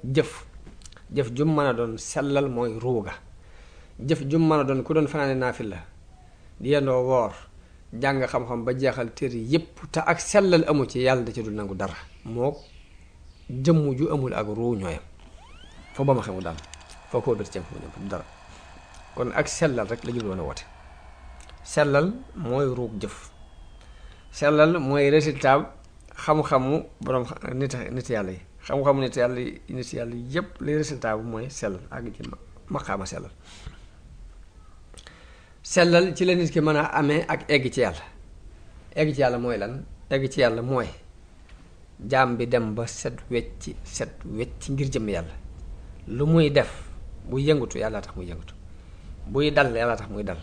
jëf jëf jum mën a doon sellal mooy ruuga jëf jum mën a doon ku doon fanaane naafila di yendoo woor jàng xam-xam ba jeexal téere yépp te ak sellal amu ci yàlla da ci dul nangu dara moo jëmm ju amul ak ruu ñooyam foo ba ma xamul daal foo ko wëlbati ceeb mu dara kon ak sellal rek la jul woon a woote sellal mooy ruug jëf sellal mooy résultat xam-xamu borom nit yàlla yi xam-xamu nit yàlla yépp li résultat bu mooy sellal ak ci maqaama sellal sellal ci la nit ki mën a amee ak egg ci yàlla egg ci yàlla mooy lan egg ci yàlla mooy jaam bi dem ba set wecc ngir jëm yàlla lu muy def bu yëngutu yàlla tax muy yëngutu buy dal yàlla tax muy dal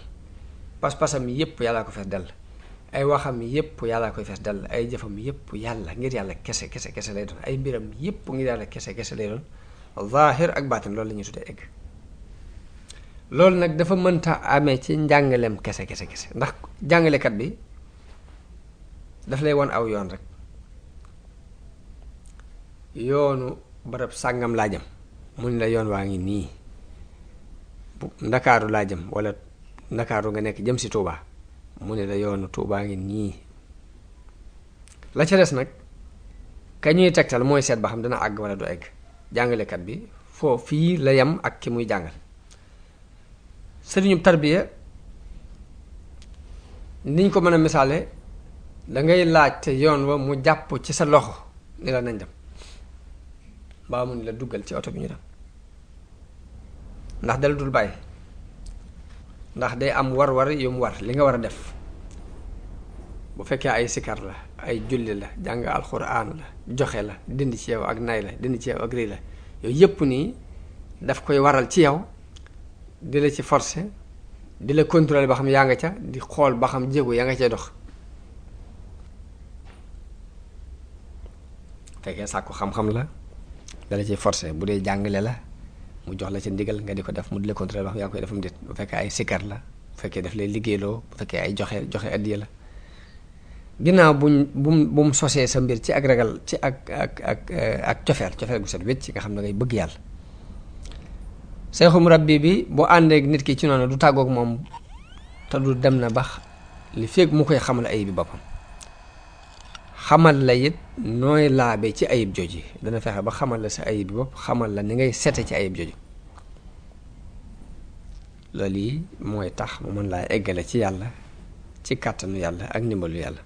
pas-pasam yépp yàlla ko fees dell ay waxam yépp yàlla koy fees dell ay jëfam yépp yàlla ngir yàlla kese lay doon ay mbiram yépp ngir yàlla kese lay doon zaahir ak baatin loolu la ñuy tuddee egg loolu nag dafa mënta amee ci njàngaleem kese ndax jàngalekat bi daf lay won aw yoon rek yoonu barab sàngam laa jëm mun la yoon waa ngi nii ndakaaru laa jëm wala ndakaaru nga nekk jëm si Tuubaa mu ne la yoonu Tuubaa ngi nii la ca des nag ka ñuy tegtal mooy seet ba xam dana àgg wala du egg jàngalekat bi foo fii la yem ak ki muy jàngal sëriñu tarbiya niñ ko mën a misaale dangay laaj te yoon wa mu jàpp ci sa loxo ni la nañ dem baa mu ni la duggal ci oto bi ñu dem ndax dala dul bàyyi ndax day am war yu mu war li nga war a def bu fekkee ay sikar la ay julli la jàng alxuraan la joxe la dindi ci yow ak nay la dindi ci yow ak rëy la yooyu yépp nii daf koy waral ci yow di la ci forcer di la contrôler ba xam yaa nga ca di xool ba xam jéego yaa nga cay dox fekkee sàkku xam-xam la dala ciy forcer bu dee jàngale la mu jox la ci ndigal nga di ko def mu di la contrôler ba xam yaa ngi koy defam déet bu fekkee ay sikar la bu fekkee daf lay liggéeyloo bu fekkee ay joxe addiya la ginnaaw bu mu sosee sa mbir ci ak ragal ci ak cofeel gu set wécc nga xam ne ngay bëgg yàlla seexu murabbi bi bu àndeek nit ki ci noonu du tàggook moom te du dem na bax li fekk mu koy xamal ayib bi boppam xamal la it nooy laabe ci ayib jooji dana fexe ba xamal la sa ayib bi bopp xamal la ni ngay sete ci ayib jooji loolu yi mooy tax mu mën laa eggale ci yàlla ci kàttanu yàlla ak ndimbalu yàlla